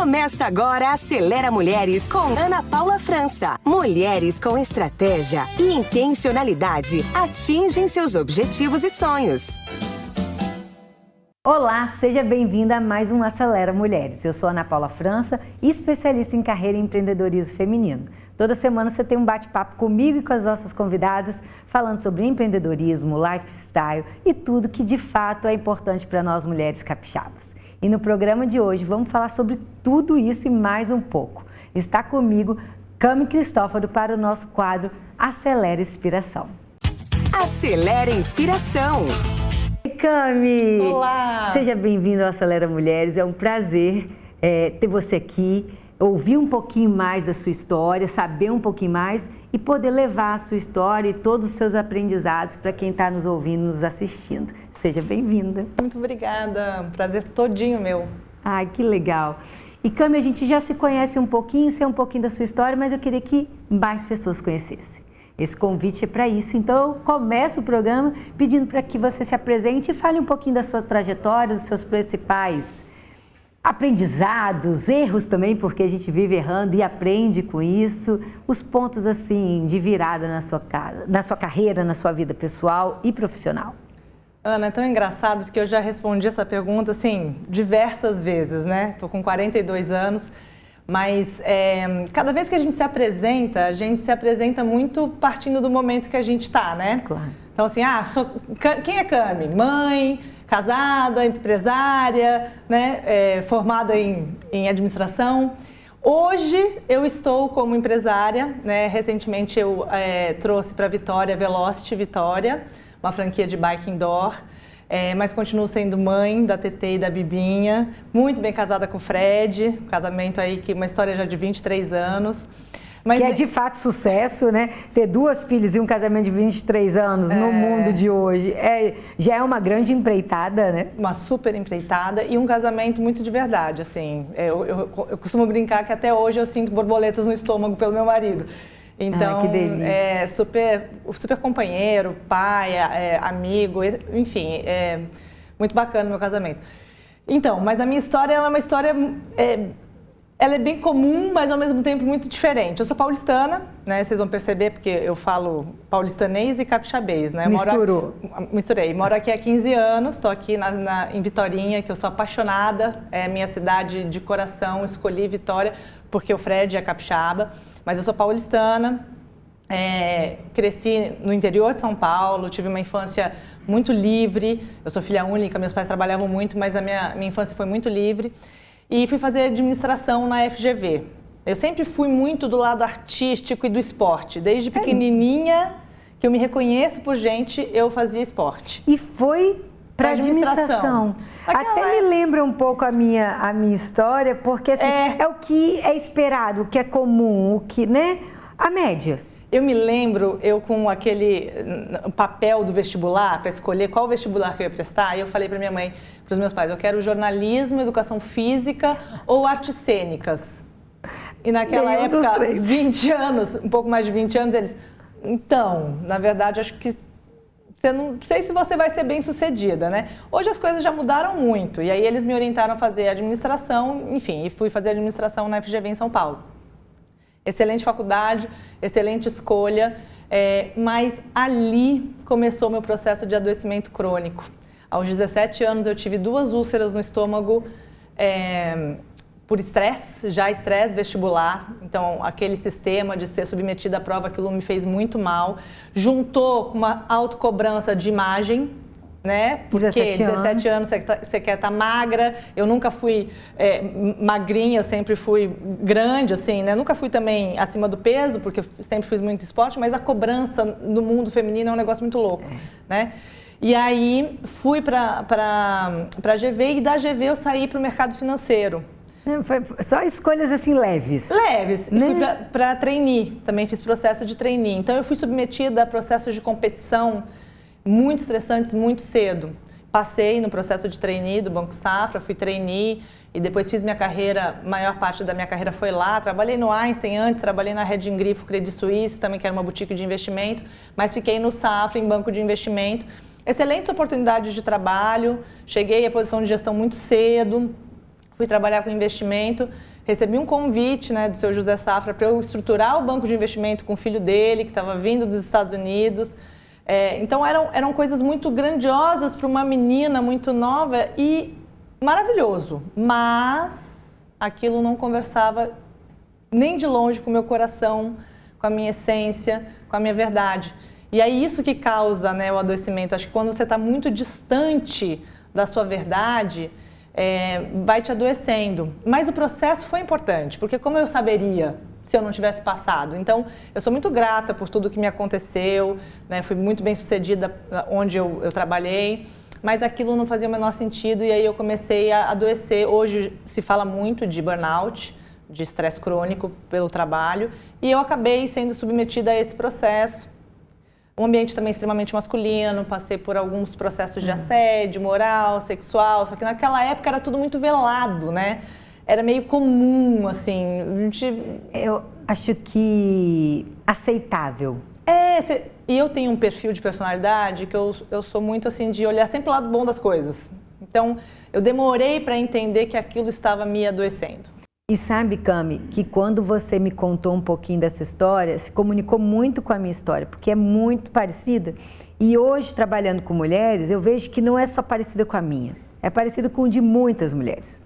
Começa agora Acelera Mulheres com Ana Paula França. Mulheres com estratégia e intencionalidade atingem seus objetivos e sonhos. Olá, seja bem-vinda a mais um Acelera Mulheres. Eu sou Ana Paula França, especialista em carreira e empreendedorismo feminino. Toda semana você tem um bate-papo comigo e com as nossas convidadas, falando sobre empreendedorismo, lifestyle e tudo que de fato é importante para nós mulheres capixabas. E no programa de hoje vamos falar sobre tudo isso e mais um pouco. Está comigo Cami Cristófaro para o nosso quadro Acelera Inspiração. Acelera Inspiração. Cami! Olá! Seja bem-vindo ao Acelera Mulheres, é um prazer ter você aqui, ouvir um pouquinho mais da sua história, saber um pouquinho mais e poder levar a sua história e todos os seus aprendizados para quem está nos ouvindo, nos assistindo. Seja bem-vinda. Muito obrigada, um prazer todinho meu. Ai, que legal! E Cami, a gente já se conhece um pouquinho, sei um pouquinho da sua história, mas eu queria que mais pessoas conhecessem. Esse convite é para isso, então eu começo o programa pedindo para que você se apresente e fale um pouquinho da sua trajetória, dos seus principais aprendizados, erros também, porque a gente vive errando e aprende com isso, os pontos assim de virada na sua carreira, na sua vida pessoal e profissional. Ana, é tão engraçado porque eu já respondi essa pergunta assim diversas vezes, né? Tô com 42 anos. Mas cada vez que a gente se apresenta muito partindo do momento que a gente está, né? Claro. Então assim, quem é Cami? Mãe, casada, empresária, né? Formada em administração. Hoje eu estou como empresária, né? Recentemente eu trouxe para Vitória, Velocity Vitória, uma franquia de bike indoor. Mas continuo sendo mãe da TT e da Bibinha, muito bem casada com o Fred, um casamento aí que uma história já de 23 anos. Mas que é de fato sucesso, né? Ter duas filhas e um casamento de 23 anos no mundo de hoje já é uma grande empreitada, né? Uma super empreitada e um casamento muito de verdade, assim. Eu costumo brincar que até hoje eu sinto borboletas no estômago pelo meu marido. Então, que delícia. super companheiro, pai, amigo, enfim, muito bacana o meu casamento. Então, mas a minha história, ela é uma história, ela é bem comum, mas ao mesmo tempo muito diferente. Eu sou paulistana, né, vocês vão perceber porque eu falo paulistanês e capixabês, né? Misturei. Moro aqui há 15 anos, estou aqui em Vitorinha, que eu sou apaixonada, é minha cidade de coração, escolhi Vitória porque o Fred é capixaba. Mas eu sou paulistana, cresci no interior de São Paulo, tive uma infância muito livre. Eu sou filha única, meus pais trabalhavam muito, mas a minha infância foi muito livre. E fui fazer administração na FGV. Eu sempre fui muito do lado artístico e do esporte. Desde pequenininha, que eu me reconheço por gente, eu fazia esporte. E foi para administração. Até me lembra um pouco a minha história, porque assim, é o que é esperado, o que é comum, o que, né? A média. Eu me lembro, eu com aquele papel do vestibular, para escolher qual vestibular que eu ia prestar, eu falei para minha mãe, para os meus pais, eu quero jornalismo, educação física ou artes cênicas. E naquela época, 20 anos, um pouco mais de 20 anos, eles... Então, na verdade, acho que não sei se você vai ser bem sucedida, né? Hoje as coisas já mudaram muito e aí eles me orientaram a fazer administração, enfim, e fui fazer administração na FGV em São Paulo. Excelente faculdade, excelente escolha, mas ali começou o meu processo de adoecimento crônico. Aos 17 anos eu tive 2 úlceras no estômago por estresse vestibular. Então, aquele sistema de ser submetida à prova, aquilo me fez muito mal. Juntou com uma autocobrança de imagem, né? Porque 17 anos você quer estar magra. Eu nunca fui magrinha, eu sempre fui grande, assim, né? Nunca fui também acima do peso, porque eu sempre fiz muito esporte, mas a cobrança no mundo feminino é um negócio muito louco, né? E aí, fui para a GV e da GV eu saí para o mercado financeiro. Foi só escolhas assim leves. Leves. Né? Fui para trainee, também fiz processo de trainee. Então eu fui submetida a processos de competição muito estressantes muito cedo. Passei no processo de trainee do Banco Safra, fui trainee e depois fiz minha carreira, maior parte da minha carreira foi lá. Trabalhei no Einstein antes, trabalhei na Red Grifo Credit Suisse, também que era uma boutique de investimento, mas fiquei no Safra, em banco de investimento. Excelentes oportunidades de trabalho, cheguei à posição de gestão muito cedo. fui trabalhar com investimento, recebi um convite, né, do seu José Safra para eu estruturar o banco de investimento com o filho dele, que estava vindo dos Estados Unidos. Então eram coisas muito grandiosas para uma menina muito nova e maravilhoso, mas aquilo não conversava nem de longe com o meu coração, com a minha essência, com a minha verdade. E é isso que causa, né, o adoecimento. Acho que quando você está muito distante da sua verdade, vai te adoecendo. Mas o processo foi importante, porque como eu saberia se eu não tivesse passado? Então, eu sou muito grata por tudo que me aconteceu, né? Fui muito bem sucedida onde eu trabalhei, mas aquilo não fazia o menor sentido e aí eu comecei a adoecer. Hoje se fala muito de burnout, de estresse crônico pelo trabalho, e eu acabei sendo submetida a esse processo. Um ambiente também extremamente masculino, passei por alguns processos de assédio moral, sexual, só que naquela época era tudo muito velado, né? Era meio comum, assim, a gente... Eu acho que aceitável. E eu tenho um perfil de personalidade que eu sou muito, assim, de olhar sempre o lado bom das coisas. Então, eu demorei para entender que aquilo estava me adoecendo. E sabe, Cami, que quando você me contou um pouquinho dessa história, se comunicou muito com a minha história, porque é muito parecida. E hoje, trabalhando com mulheres, eu vejo que não é só parecida com a minha, é parecida com o de muitas mulheres.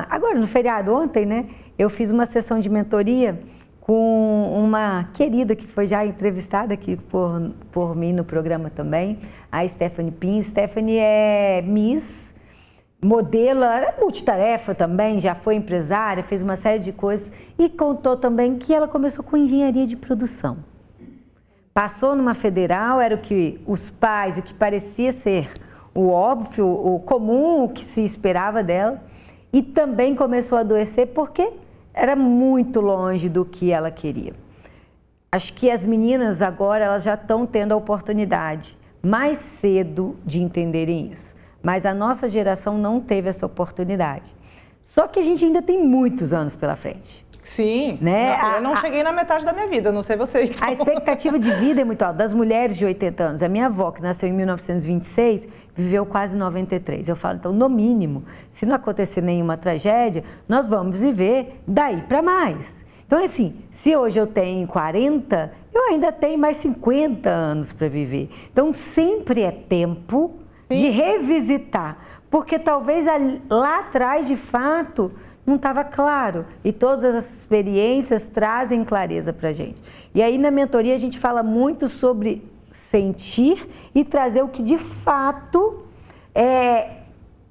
Agora, no feriado ontem, né, eu fiz uma sessão de mentoria com uma querida que foi já entrevistada aqui por mim no programa também, a Stephanie Pin. Stephanie é Miss, modelo, é multitarefa também, já foi empresária, fez uma série de coisas e contou também que ela começou com engenharia de produção. Passou numa federal, era o que os pais, o que parecia ser o óbvio, o comum, o que se esperava dela, e também começou a adoecer porque era muito longe do que ela queria. Acho que as meninas agora elas já estão tendo a oportunidade mais cedo de entenderem isso. Mas a nossa geração não teve essa oportunidade. Só que a gente ainda tem muitos anos pela frente. Sim, né? Eu não cheguei na metade da minha vida, não sei você. Então. A expectativa de vida é muito alta. Das mulheres de 80 anos, a minha avó, que nasceu em 1926, viveu quase 93. Eu falo, então, no mínimo, se não acontecer nenhuma tragédia, nós vamos viver daí para mais. Então, assim, se hoje eu tenho 40, eu ainda tenho mais 50 anos para viver. Então, sempre é tempo de revisitar, porque talvez lá atrás, de fato, não estava claro. E todas as experiências trazem clareza para a gente. E aí na mentoria a gente fala muito sobre sentir e trazer o que de fato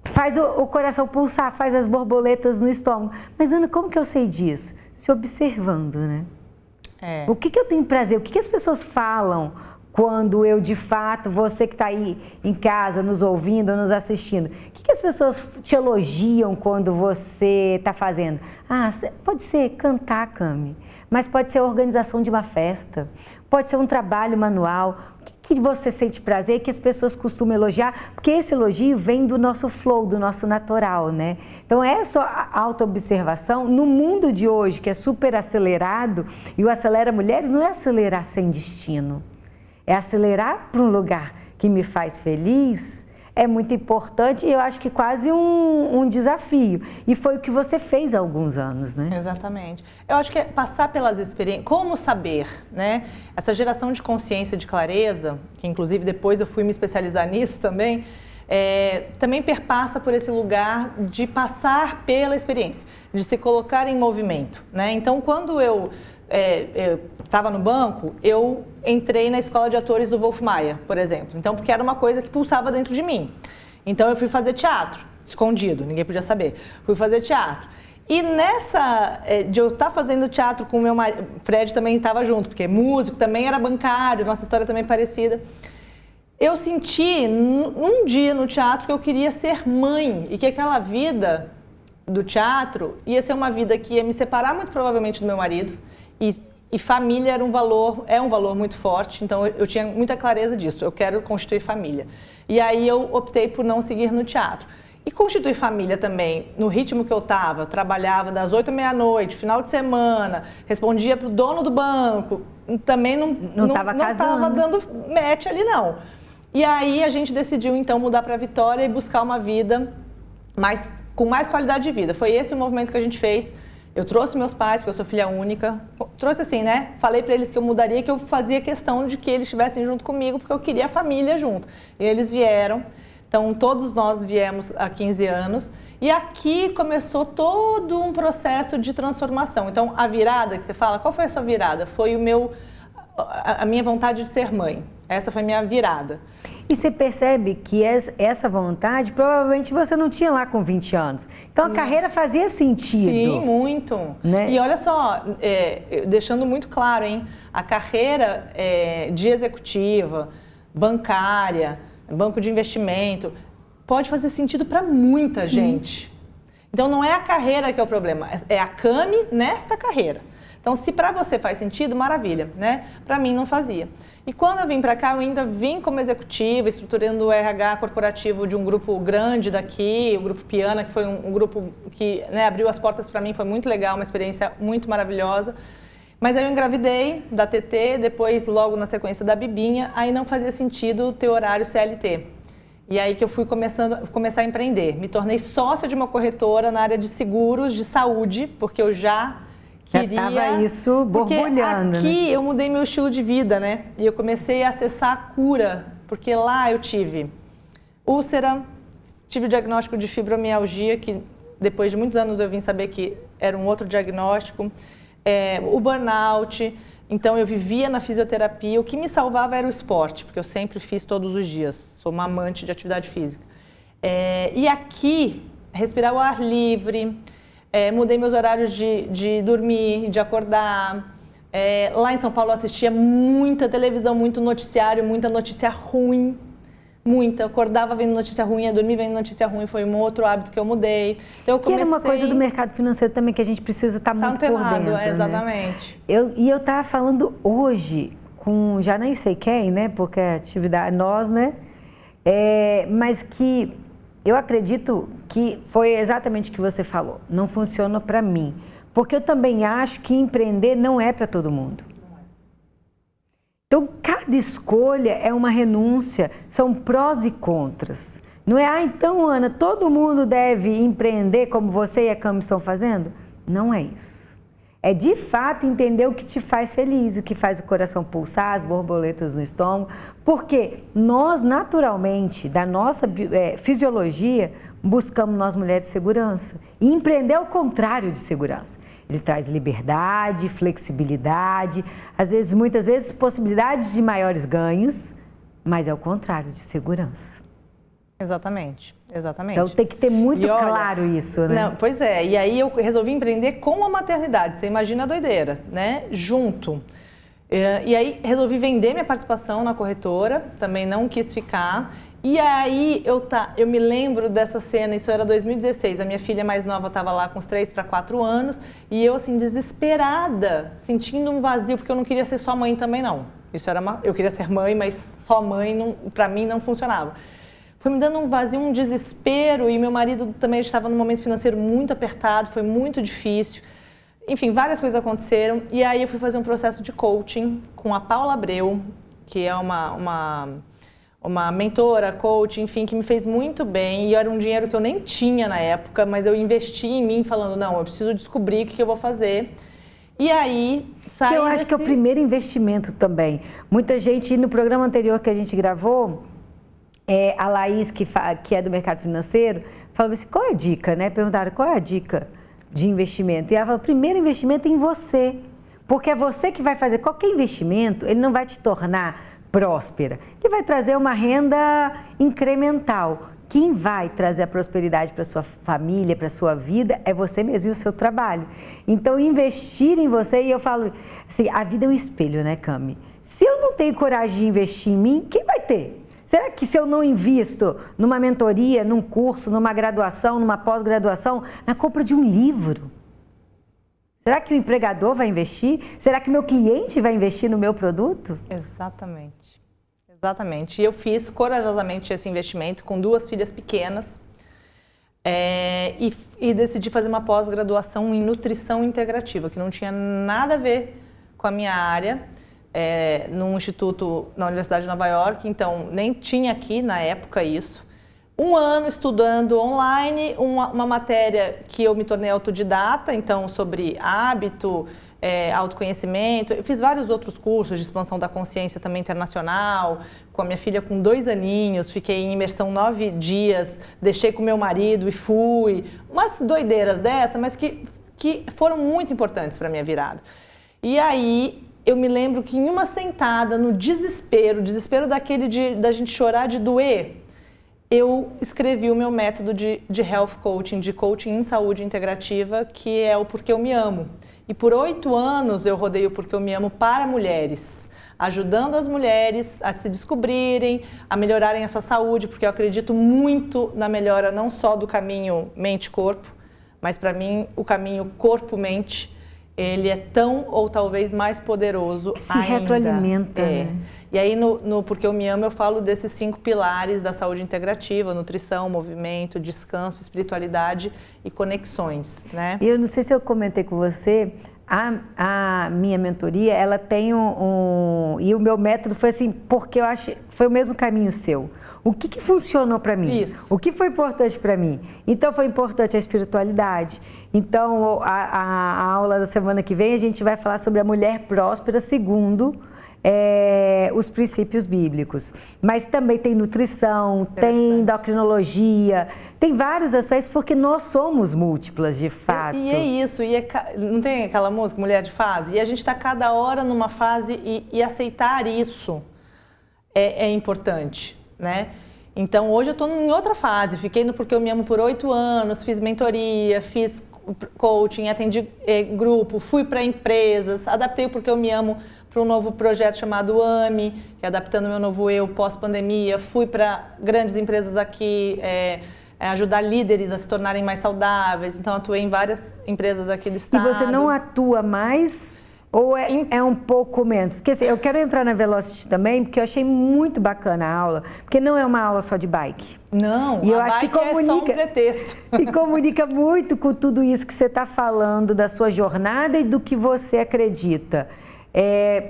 faz o coração pulsar, faz as borboletas no estômago. Mas Ana, como que eu sei disso? Se observando, né? O que eu tenho prazer? O que as pessoas falam quando eu, de fato, você que está aí em casa, nos ouvindo, nos assistindo, o que as pessoas te elogiam quando você está fazendo? Pode ser cantar, Cami, mas pode ser a organização de uma festa, pode ser um trabalho manual. O que você sente prazer e que as pessoas costumam elogiar? Porque esse elogio vem do nosso flow, do nosso natural, né? Então, essa autoobservação, no mundo de hoje, que é super acelerado, e o Acelera Mulheres não é acelerar sem destino. É acelerar para um lugar que me faz feliz, é muito importante e eu acho que quase um desafio. E foi o que você fez há alguns anos, né? Exatamente. Eu acho que é passar pelas experiências, como saber, né? Essa geração de consciência, de clareza, que inclusive depois eu fui me especializar nisso também, também perpassa por esse lugar de passar pela experiência, de se colocar em movimento, né? Então, quando eu estava no banco, eu entrei na escola de atores do Wolf Maia, por exemplo. Então, porque era uma coisa que pulsava dentro de mim. Então, eu fui fazer teatro, escondido, ninguém podia saber. Fui fazer teatro. E nessa, de eu estar fazendo teatro com o meu marido, Fred também estava junto, porque músico, também era bancário, nossa história também é parecida. Eu senti, um dia no teatro, que eu queria ser mãe e que aquela vida do teatro ia ser uma vida que ia me separar muito provavelmente do meu marido. E família é um valor muito forte, então eu tinha muita clareza disso, eu quero constituir família. E aí eu optei por não seguir no teatro. E constituir família também, no ritmo que eu estava, trabalhava das 8 à meia-noite, final de semana, respondia para o dono do banco, também não estava dando match ali não. E aí a gente decidiu então mudar para Vitória e buscar uma vida mais com mais qualidade de vida. Foi esse o movimento que a gente fez. Eu trouxe meus pais, porque eu sou filha única. Trouxe assim, né? Falei para eles que eu mudaria, que eu fazia questão de que eles estivessem junto comigo, porque eu queria a família junto. E eles vieram. Então, todos nós viemos há 15 anos. E aqui começou todo um processo de transformação. Então, a virada que você fala, qual foi a sua virada? Foi a minha vontade de ser mãe. Essa foi a minha virada. E você percebe que essa vontade, provavelmente você não tinha lá com 20 anos. Então, a carreira fazia sentido. Sim, muito. Né? E olha só, deixando muito claro, hein? A carreira de executiva, bancária, banco de investimento, pode fazer sentido para muita gente. Então, não é a carreira que é o problema, é a Cami nesta carreira. Então, se para você faz sentido, maravilha, né? Para mim não fazia. E quando eu vim para cá, eu ainda vim como executiva, estruturando o RH corporativo de um grupo grande daqui, o Grupo Piana, que foi um grupo que, né, abriu as portas para mim, foi muito legal, uma experiência muito maravilhosa. Mas aí eu engravidei da TT, depois logo na sequência da Bibinha, aí não fazia sentido ter horário CLT. E aí que eu fui começar a empreender. Me tornei sócia de uma corretora na área de seguros, de saúde, porque eu já estava isso borbulhando. Porque aqui eu mudei meu estilo de vida, né? E eu comecei a acessar a cura, porque lá eu tive úlcera, tive o diagnóstico de fibromialgia, que depois de muitos anos eu vim saber que era um outro diagnóstico, o burnout. Então eu vivia na fisioterapia, o que me salvava era o esporte, porque eu sempre fiz todos os dias, sou uma amante de atividade física. E aqui, respirar o ar livre, mudei meus horários de dormir, de acordar. Lá em São Paulo eu assistia muita televisão, muito noticiário, muita notícia ruim. Muita. Eu acordava vendo notícia ruim, ia dormir vendo notícia ruim. Foi um outro hábito que eu mudei. Então, eu comecei... Que era uma coisa do mercado financeiro também que a gente precisa estar muito antenado, por dentro, exatamente. Né? Eu estava falando hoje com, já nem sei quem, né? Porque a atividade, nós, né? Mas que... Eu acredito que foi exatamente o que você falou. Não funciona para mim. Porque eu também acho que empreender não é para todo mundo. Então, cada escolha é uma renúncia. São prós e contras. Não é, então, Ana, todo mundo deve empreender como você e a Cami estão fazendo? Não é isso. É, de fato, entender o que te faz feliz, o que faz o coração pulsar, as borboletas no estômago, porque nós, naturalmente, da nossa fisiologia, buscamos, nós mulheres, segurança. E empreender é o contrário de segurança. Ele traz liberdade, flexibilidade, às vezes, muitas vezes, possibilidades de maiores ganhos, mas é o contrário de segurança. Exatamente, exatamente. Então tem que ter muito claro isso, né? Não, pois é, e aí eu resolvi empreender com a maternidade, você imagina a doideira, né? Junto. E aí resolvi vender minha participação na corretora, também não quis ficar. E aí eu me lembro dessa cena, isso era 2016, a minha filha mais nova estava lá com uns 3 para 4 anos, e eu assim, desesperada, sentindo um vazio, porque eu não queria ser só mãe também não. Eu queria ser mãe, mas só mãe para mim não funcionava. Foi me dando um vazio, um desespero, e meu marido também estava num momento financeiro muito apertado, foi muito difícil. Enfim, várias coisas aconteceram, e aí eu fui fazer um processo de coaching com a Paula Abreu, que é uma mentora, coach, enfim, que me fez muito bem, e era um dinheiro que eu nem tinha na época, mas eu investi em mim falando, não, eu preciso descobrir o que eu vou fazer. E aí, saí eu acho que é o primeiro investimento também. Muita gente, no programa anterior que a gente gravou, a Laís, que é do mercado financeiro, falou assim, qual é a dica, né? Perguntaram, qual é a dica de investimento? E ela falou, primeiro investimento é em você, porque é você que vai fazer qualquer investimento, ele não vai te tornar próspera, ele vai trazer uma renda incremental. Quem vai trazer a prosperidade para sua família, para sua vida, é você mesmo e o seu trabalho. Então, investir em você, e eu falo assim, a vida é um espelho, né, Cami? Se eu não tenho coragem de investir em mim, quem vai ter? Será que se eu não invisto numa mentoria, num curso, numa graduação, numa pós-graduação, na compra de um livro, será que o empregador vai investir? Será que o meu cliente vai investir no meu produto? Exatamente. Exatamente. E eu fiz corajosamente esse investimento com 2 filhas pequenas e decidi fazer uma pós-graduação em nutrição integrativa, que não tinha nada a ver com a minha área. Num instituto na Universidade de Nova York, então nem tinha aqui na época isso. um ano estudando online, uma matéria que eu me tornei autodidata, então sobre hábito, autoconhecimento. Eu fiz vários outros cursos de expansão da consciência também internacional, com a minha filha com 2 aninhos, fiquei em imersão 9 dias, deixei com meu marido e fui. Umas doideiras dessa, mas que foram muito importantes para a minha virada. E aí eu me lembro que em uma sentada, no desespero daquele da gente chorar de doer, eu escrevi o meu método de health coaching, de coaching em saúde integrativa, que é o Porque Eu Me Amo. E por 8 anos eu rodei o Porque Eu Me Amo para mulheres, ajudando as mulheres a se descobrirem, a melhorarem a sua saúde, porque eu acredito muito na melhora não só do caminho mente-corpo, mas para mim o caminho corpo-mente, ele é tão ou talvez mais poderoso se ainda. retroalimenta, né? E aí no Porque Eu Me Amo eu falo desses 5 pilares da saúde integrativa: nutrição, movimento, descanso, espiritualidade e conexões, né? Eu não sei se eu comentei com você, a minha mentoria, ela tem e o meu método foi assim, porque eu acho foi o mesmo caminho seu. O que funcionou para mim? Isso. O que foi importante para mim? Então foi importante a espiritualidade. Então a aula da semana que vem a gente vai falar sobre a mulher próspera segundo os princípios bíblicos. Mas também tem nutrição, tem endocrinologia, tem vários aspectos, porque nós somos múltiplas de fato. E é isso, não tem aquela música, Mulher de Fase? E a gente está cada hora numa fase e aceitar isso é importante, né? Então hoje eu estou em outra fase, fiquei no Porque Eu Me Amo por 8 anos, fiz mentoria, fiz coaching, atendi grupo, fui para empresas, adaptei o Porque Eu Me Amo para um novo projeto chamado AMI, que é adaptando o meu novo eu pós-pandemia, fui para grandes empresas aqui, ajudar líderes a se tornarem mais saudáveis, então atuei em várias empresas aqui do estado. E você não atua mais ou é um pouco menos? Porque assim, eu quero entrar na Velocity também, porque eu achei muito bacana a aula, porque não é uma aula só de bike. Não, e eu a acho bike que comunica, é só um pretexto. E comunica muito com tudo isso que você está falando, da sua jornada e do que você acredita.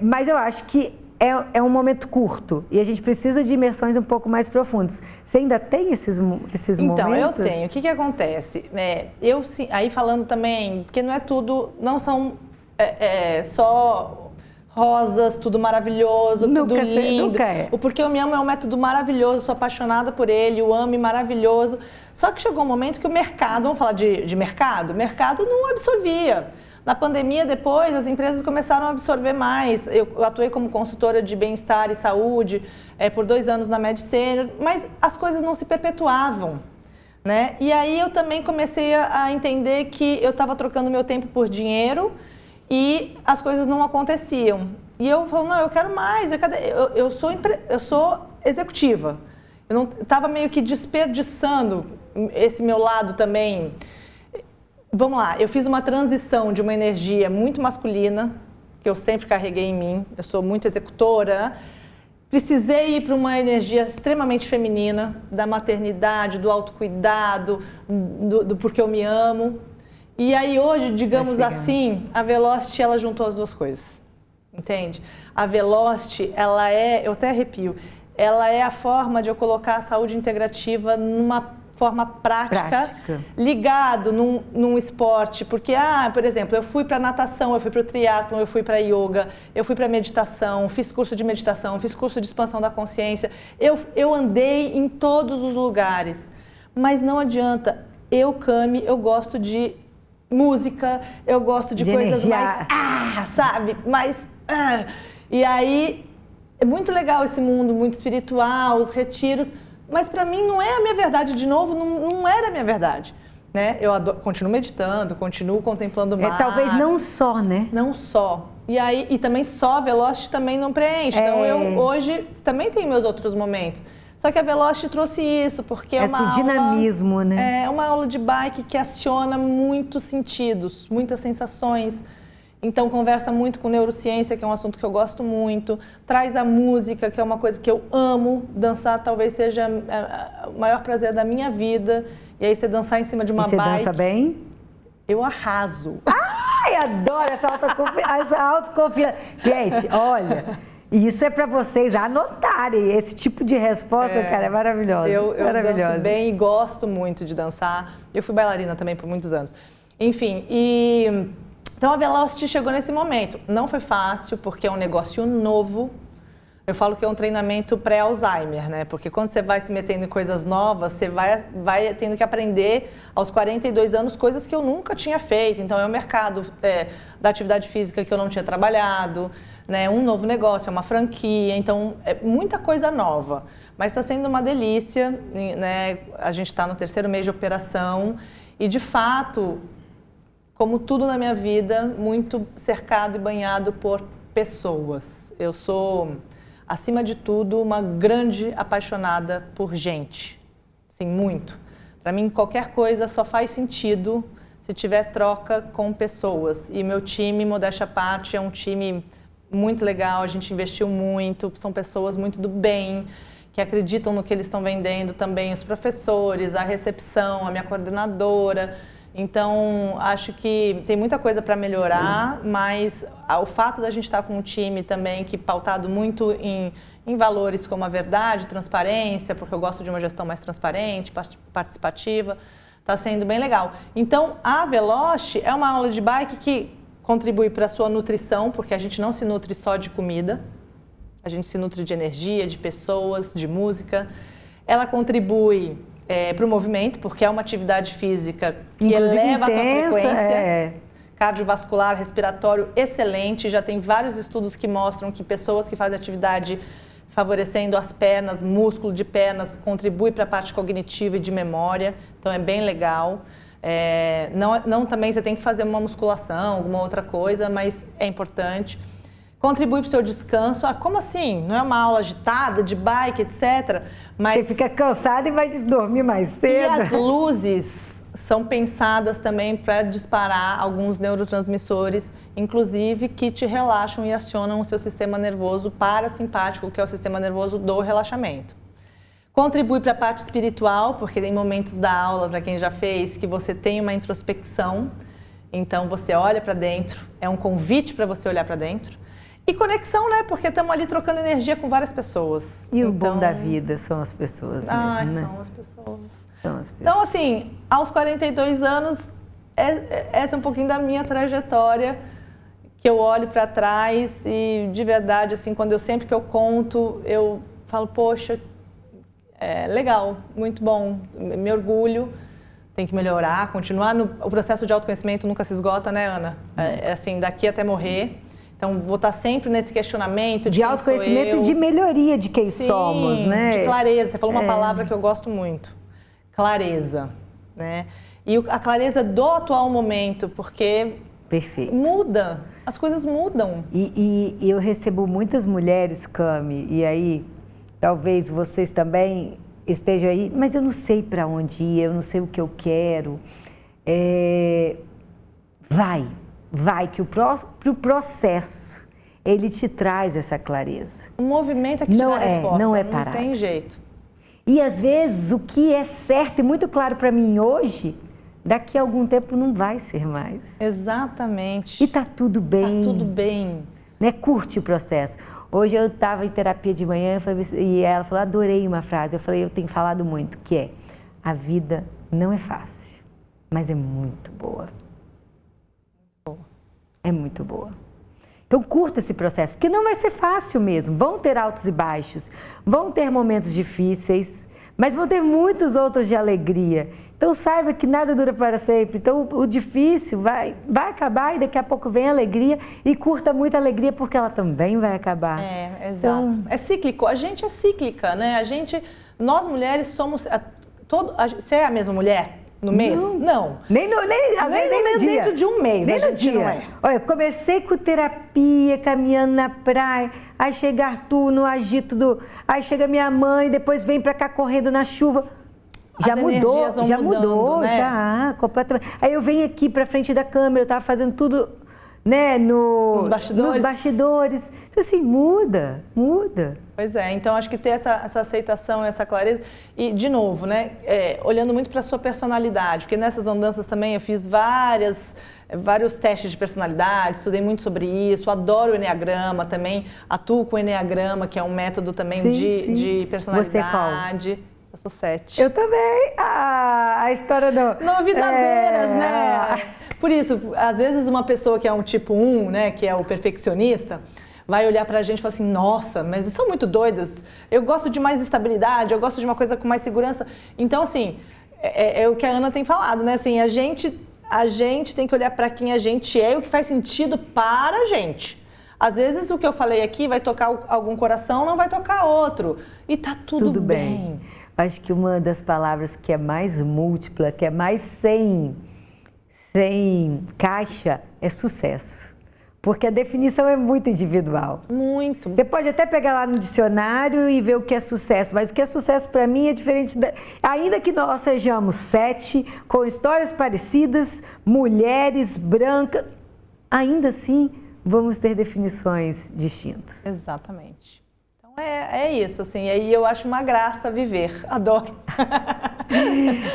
Mas eu acho que é um momento curto e a gente precisa de imersões um pouco mais profundas. Você ainda tem esses momentos? Então, eu tenho. O que acontece? Aí falando também, porque não é tudo, não são só rosas, tudo maravilhoso, tudo lindo. Nunca é. O Porque Eu Me Amo é um método maravilhoso, sou apaixonada por ele, o AME maravilhoso. Só que chegou um momento que o mercado, vamos falar de mercado? O mercado não absorvia. Na pandemia, depois, as empresas começaram a absorver mais. Eu atuei como consultora de bem-estar e saúde por 2 anos na Med Senior, mas as coisas não se perpetuavam, né? E aí eu também comecei a entender que eu estava trocando meu tempo por dinheiro e as coisas não aconteciam. E eu falo, não, eu quero mais, eu sou executiva. Eu não estava meio que desperdiçando esse meu lado também. Vamos lá, eu fiz uma transição de uma energia muito masculina, que eu sempre carreguei em mim, eu sou muito executora, precisei ir para uma energia extremamente feminina, da maternidade, do autocuidado, do Porque Eu Me Amo. E aí hoje, digamos assim, a Velocity, ela juntou as duas coisas, entende? A Velocity, ela eu até arrepio, ela é a forma de eu colocar a saúde integrativa numa forma prática. Ligado num esporte, porque, por exemplo, eu fui para natação, eu fui para o triatlon, eu fui para yoga, eu fui para meditação, fiz curso de meditação, fiz curso de expansão da consciência, eu andei em todos os lugares, mas não adianta, Cami, eu gosto de música, eu gosto de coisas energia. Mais, sabe, e aí, é muito legal esse mundo, muito espiritual, os retiros, mas para mim não é a minha verdade, de novo, não era a minha verdade, né? Eu continuo meditando, continuo contemplando o mar. Talvez não só, né? Não só. E também só a Velocity também não preenche. Então eu hoje também tenho meus outros momentos. Só que a Velocity trouxe isso, porque é uma dinamismo, né? É uma aula de bike que aciona muitos sentidos, muitas sensações. Então, conversa muito com neurociência, que é um assunto que eu gosto muito. Traz a música, que é uma coisa que eu amo. Dançar talvez seja o maior prazer da minha vida. E aí, você dançar em cima de uma bike... Você dança bem? Eu arraso. Ai, adoro essa autoconfiança. Gente, olha, E isso é para vocês anotarem. Esse tipo de resposta, cara, é maravilhosa. Eu danço bem e gosto muito de dançar. Eu fui bailarina também por muitos anos. Enfim, então a Velocity chegou nesse momento. Não foi fácil, porque é um negócio novo. Eu falo que é um treinamento pré-Alzheimer, né? Porque quando você vai se metendo em coisas novas, você vai tendo que aprender aos 42 anos coisas que eu nunca tinha feito. Então é o mercado da atividade física que eu não tinha trabalhado, né? Um novo negócio, é uma franquia, então é muita coisa nova. Mas está sendo uma delícia, né? A gente está no 3º mês de operação e, de fato, como tudo na minha vida, muito cercado e banhado por pessoas. Eu sou, acima de tudo, uma grande apaixonada por gente. Sim, muito. Para mim, qualquer coisa só faz sentido se tiver troca com pessoas. E meu time, modéstia à parte, é um time muito legal, a gente investiu muito, são pessoas muito do bem, que acreditam no que eles estão vendendo também, os professores, a recepção, a minha coordenadora. Então, acho que tem muita coisa para melhorar, mas o fato da gente estar com um time também que pautado muito em valores como a verdade, transparência, porque eu gosto de uma gestão mais transparente, participativa, está sendo bem legal. Então, a Velocity é uma aula de bike que contribui para a sua nutrição, porque a gente não se nutre só de comida, a gente se nutre de energia, de pessoas, de música. Ela contribui para o movimento, porque é uma atividade física que eleva a tua frequência. Cardiovascular, respiratório, excelente. Já tem vários estudos que mostram que pessoas que fazem atividade favorecendo as pernas, músculo de pernas, contribui para a parte cognitiva e de memória. Então, é bem legal. Não também você tem que fazer uma musculação, alguma outra coisa, mas é importante. Contribui para o seu descanso. Como assim? Não é uma aula agitada, de bike, etc. Mas você fica cansado e vai dormir mais cedo. E as luzes são pensadas também para disparar alguns neurotransmissores, inclusive que te relaxam e acionam o seu sistema nervoso parasimpático, que é o sistema nervoso do relaxamento. Contribui para a parte espiritual, porque tem momentos da aula, para quem já fez, que você tem uma introspecção. Então, você olha para dentro, é um convite para você olhar para dentro. E conexão, né? Porque estamos ali trocando energia com várias pessoas. E o bom da vida são as pessoas mesmo, né? São as pessoas. São as pessoas. Então, assim, aos 42 anos, essa é um pouquinho da minha trajetória, que eu olho para trás e, de verdade, assim, sempre que eu conto, eu falo, poxa, legal, muito bom, me orgulho, tem que melhorar, continuar. O processo de autoconhecimento nunca se esgota, né, Ana? Assim, daqui até morrer. Então, vou estar sempre nesse questionamento de autoconhecimento e de melhoria de quem somos, né? De clareza. Você falou uma palavra que eu gosto muito. Clareza, né? E a clareza do atual momento, porque perfeito. Muda, as coisas mudam. E eu recebo muitas mulheres, Cami, e aí talvez vocês também estejam aí, mas eu não sei para onde ir, eu não sei o que eu quero. Vai, que o próprio processo, ele te traz essa clareza. O movimento é que te dá a resposta, não é parado. Não tem jeito. E às vezes o que é certo e muito claro para mim hoje, daqui a algum tempo não vai ser mais. Exatamente. E tá tudo bem. Tá tudo bem. Né? Curte o processo. Hoje eu estava em terapia de manhã e ela falou, adorei uma frase, eu falei, eu tenho falado muito, que é, a vida não é fácil, mas é muito boa. É muito boa. Então curta esse processo, porque não vai ser fácil mesmo. Vão ter altos e baixos, vão ter momentos difíceis, mas vão ter muitos outros de alegria. Então saiba que nada dura para sempre. Então o difícil vai acabar e daqui a pouco vem a alegria e curta muito a alegria porque ela também vai acabar. Exato. Então, é cíclico. A gente é cíclica, né? Nós mulheres somos... Você é a mesma mulher? No mês? Não. Nem no mês, dentro de um mês, nem a gente não é. Olha, eu comecei com terapia, caminhando na praia, aí chega Arthur no agito aí chega minha mãe, depois vem pra cá correndo na chuva. Já mudou, né? Completamente. Aí eu venho aqui pra frente da câmera, eu tava fazendo tudo, né, nos bastidores. Então, assim, muda. Pois é, então acho que ter essa aceitação, essa clareza e, de novo, né, olhando muito para a sua personalidade, porque nessas andanças também eu fiz várias vários testes de personalidade, estudei muito sobre isso, adoro o Eneagrama também, atuo com o Eneagrama, que é um método também de personalidade. Você qual? Eu sou 7. Eu também. A história do... Novidadeiras, né? Por isso, às vezes uma pessoa que é um tipo 1, né, que é o perfeccionista, vai olhar pra gente e falar assim, nossa, mas são muito doidas, eu gosto de mais estabilidade, eu gosto de uma coisa com mais segurança. Então, assim, é o que a Ana tem falado, né? Assim, a gente tem que olhar pra quem a gente é e o que faz sentido para a gente. Às vezes o que eu falei aqui vai tocar algum coração, não vai tocar outro. E tá tudo bem. Acho que uma das palavras que é mais múltipla, que é mais sem caixa, é sucesso. Porque a definição é muito individual. Muito. Você pode até pegar lá no dicionário e ver o que é sucesso, mas o que é sucesso para mim é diferente. Ainda que nós sejamos 7, com histórias parecidas, mulheres, brancas, ainda assim vamos ter definições distintas. Exatamente. É isso, assim, e aí eu acho uma graça viver, adoro.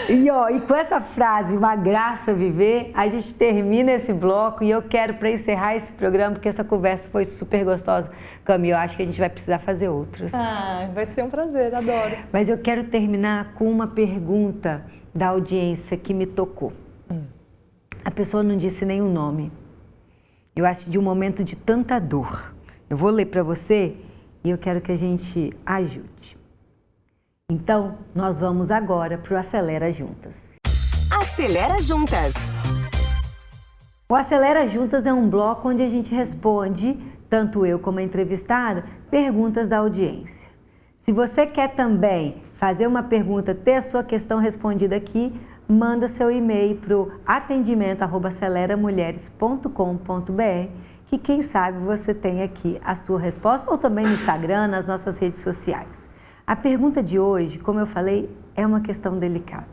E com essa frase, uma graça viver, a gente termina esse bloco e eu quero, para encerrar esse programa, porque essa conversa foi super gostosa, Cami, eu acho que a gente vai precisar fazer outras. Vai ser um prazer, adoro. Mas eu quero terminar com uma pergunta da audiência que me tocou. A pessoa não disse nenhum nome. Eu acho de um momento de tanta dor. Eu vou ler para você e eu quero que a gente ajude. Então, nós vamos agora para o Acelera Juntas. Acelera Juntas. O Acelera Juntas é um bloco onde a gente responde, tanto eu como a entrevistada, perguntas da audiência. Se você quer também fazer uma pergunta, ter a sua questão respondida aqui, manda seu e-mail para o atendimento@aceleramulheres.com.br, que quem sabe você tem aqui a sua resposta, ou também no Instagram, nas nossas redes sociais. A pergunta de hoje, como eu falei, é uma questão delicada.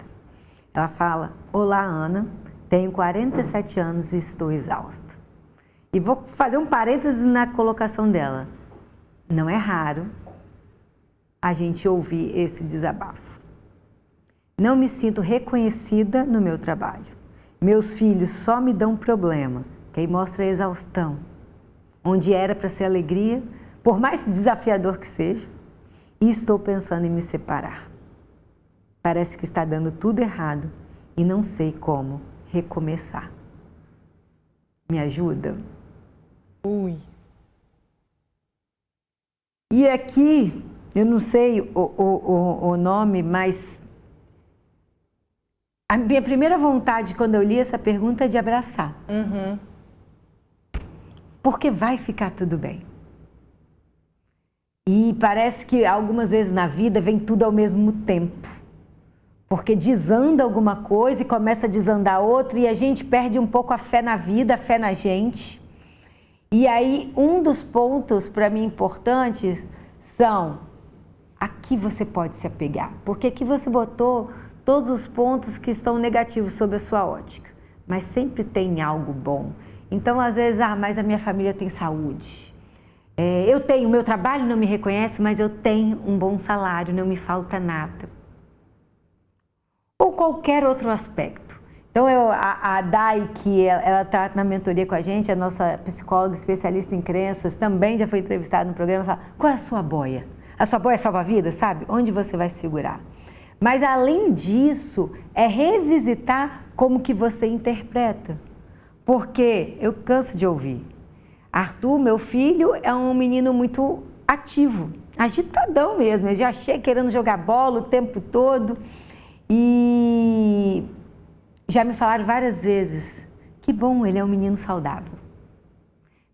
Ela fala: olá, Ana, tenho 47 anos e estou exausta. E vou fazer um parênteses na colocação dela. Não é raro a gente ouvir esse desabafo. Não me sinto reconhecida no meu trabalho. Meus filhos só me dão problema, que aí mostra a exaustão. Onde era para ser alegria, por mais desafiador que seja, e estou pensando em me separar. Parece que está dando tudo errado e não sei como recomeçar. Me ajuda? Ui. E aqui, eu não sei o nome, mas a minha primeira vontade quando eu li essa pergunta é de abraçar. Porque vai ficar tudo bem. E parece que algumas vezes na vida vem tudo ao mesmo tempo. Porque desanda alguma coisa e começa a desandar outra e a gente perde um pouco a fé na vida, a fé na gente. E aí um dos pontos para mim importantes são: aqui você pode se apegar. Porque aqui você botou todos os pontos que estão negativos sob a sua ótica. Mas sempre tem algo bom. Então, às vezes, mas a minha família tem saúde. Eu tenho, meu trabalho não me reconhece, mas eu tenho um bom salário, não me falta nada. Ou qualquer outro aspecto. Então, a Dai, que ela está na mentoria com a gente, a nossa psicóloga especialista em crenças, também já foi entrevistada no programa, fala: qual é a sua boia? A sua boia salva-vida, sabe? Onde você vai segurar? Mas, além disso, é revisitar como que você interpreta. Porque eu canso de ouvir. Arthur, meu filho, é um menino muito ativo, agitadão mesmo. Eu já achei querendo jogar bola o tempo todo. E já me falaram várias vezes: que bom, ele é um menino saudável.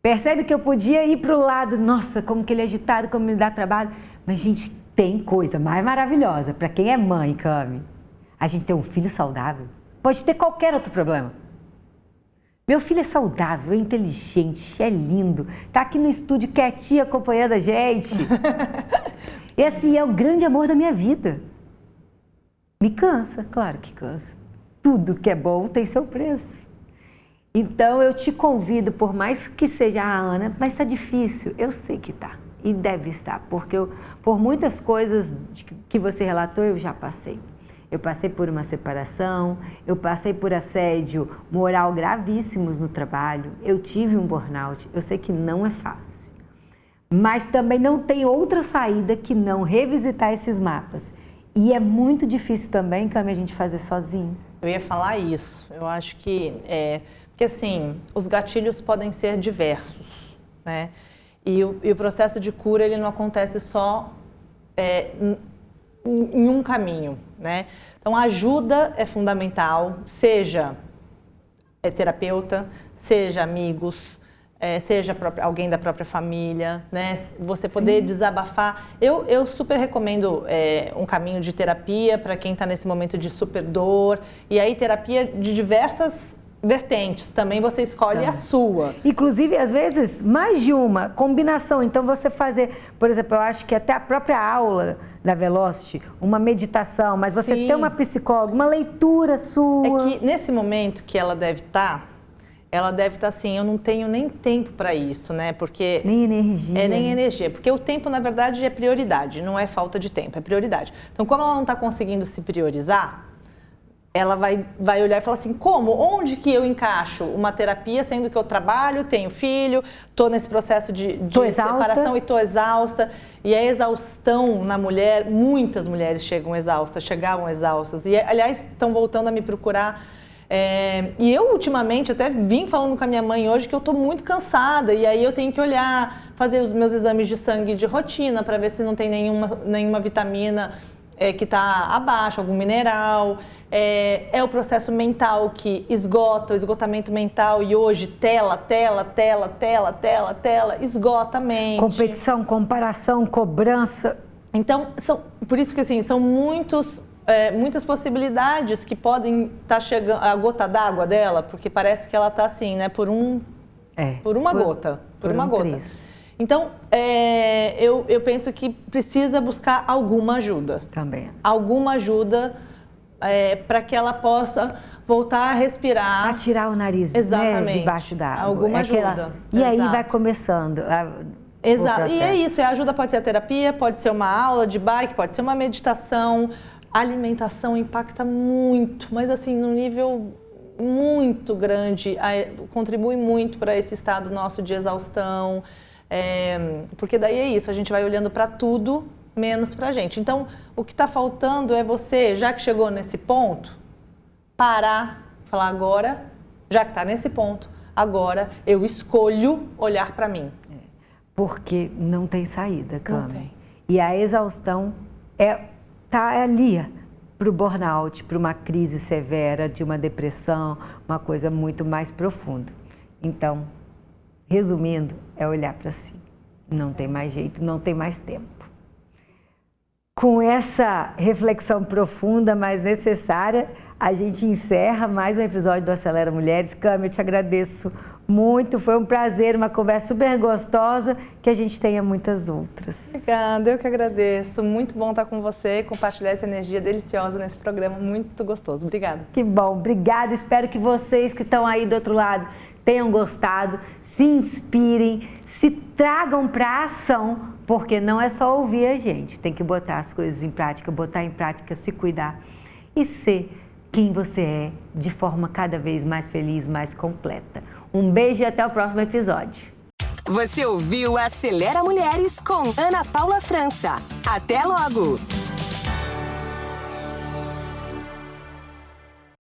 Percebe que eu podia ir para o lado: nossa, como que ele é agitado, como ele dá trabalho. Mas, gente, tem coisa mais maravilhosa. Para quem é mãe, Cami, a gente ter um filho saudável. Pode ter qualquer outro problema. Meu filho é saudável, é inteligente, é lindo. Tá aqui no estúdio quietinho acompanhando a gente. Esse é o grande amor da minha vida. Me cansa, claro que cansa. Tudo que é bom tem seu preço. Então eu te convido, por mais que seja a Ana, mas tá difícil, eu sei que tá. E deve estar, porque por muitas coisas que você relatou eu já passei. Eu passei por uma separação, eu passei por assédio moral gravíssimos no trabalho, eu tive um burnout, eu sei que não é fácil. Mas também não tem outra saída que não revisitar esses mapas. E é muito difícil também, Cami, a gente fazer sozinho. Eu ia falar isso, eu acho que porque assim, os gatilhos podem ser diversos, né? E o processo de cura, ele não acontece só em um caminho, né? Então, a ajuda é fundamental, seja terapeuta, seja amigos, seja alguém da própria família, né? Você poder desabafar. Eu super recomendo um caminho de terapia para quem está nesse momento de super dor. E aí, terapia de diversas vertentes, também você escolhe a sua. Inclusive, às vezes, mais de uma combinação. Então, você fazer, por exemplo, eu acho que até a própria aula da Velocity, uma meditação, mas você ter uma psicóloga, uma leitura sua. É que nesse momento que ela deve estar assim, eu não tenho nem tempo para isso, né? Porque nem energia. Nem energia, porque o tempo, na verdade, é prioridade, não é falta de tempo, é prioridade. Então, como ela não está conseguindo se priorizar, ela vai olhar e falar assim, como? Onde que eu encaixo uma terapia, sendo que eu trabalho, tenho filho, estou nesse processo de separação e estou exausta. E a exaustão na mulher, muitas mulheres chegavam exaustas. E, aliás, estão voltando a me procurar. E eu, ultimamente, até vim falando com a minha mãe hoje que eu estou muito cansada. E aí eu tenho que olhar, fazer os meus exames de sangue de rotina para ver se não tem nenhuma vitamina que está abaixo, algum mineral. É o processo mental que esgota, o esgotamento mental. E hoje, tela, esgota a mente. Competição, comparação, cobrança. Então, por isso que assim, são muitas possibilidades que podem estar chegando, a gota d'água dela, porque parece que ela está assim, né, por uma gota. Então, eu penso que precisa buscar alguma ajuda. Também. Alguma ajuda para que ela possa voltar a respirar. A tirar o nariz, exatamente, debaixo da água. Alguma ajuda. E aí vai começando. Exato. E é isso, a ajuda pode ser a terapia, pode ser uma aula de bike, pode ser uma meditação. A alimentação impacta muito, mas assim, num nível muito grande, contribui muito para esse estado nosso de exaustão. Porque daí é isso, a gente vai olhando para tudo, menos para a gente. Então, o que está faltando é você, já que chegou nesse ponto, parar, falar agora, já que está nesse ponto, agora eu escolho olhar para mim. Porque não tem saída, Cami. Não tem. E a exaustão está ali para o burnout, para uma crise severa, de uma depressão, uma coisa muito mais profunda. Então, resumindo, é olhar para si. Não tem mais jeito, não tem mais tempo. Com essa reflexão profunda, mas necessária, a gente encerra mais um episódio do Acelera Mulheres. Cami, eu te agradeço muito, foi um prazer, uma conversa super gostosa, que a gente tenha muitas outras. Obrigada, eu que agradeço. Muito bom estar com você e compartilhar essa energia deliciosa nesse programa, muito gostoso. Obrigada. Que bom, obrigada. Espero que vocês que estão aí do outro lado tenham gostado, se inspirem, se tragam para a ação, porque não é só ouvir a gente, tem que botar as coisas em prática, botar em prática, se cuidar e ser quem você é de forma cada vez mais feliz, mais completa. Um beijo e até o próximo episódio. Você ouviu Acelera Mulheres com Ana Paula França. Até logo!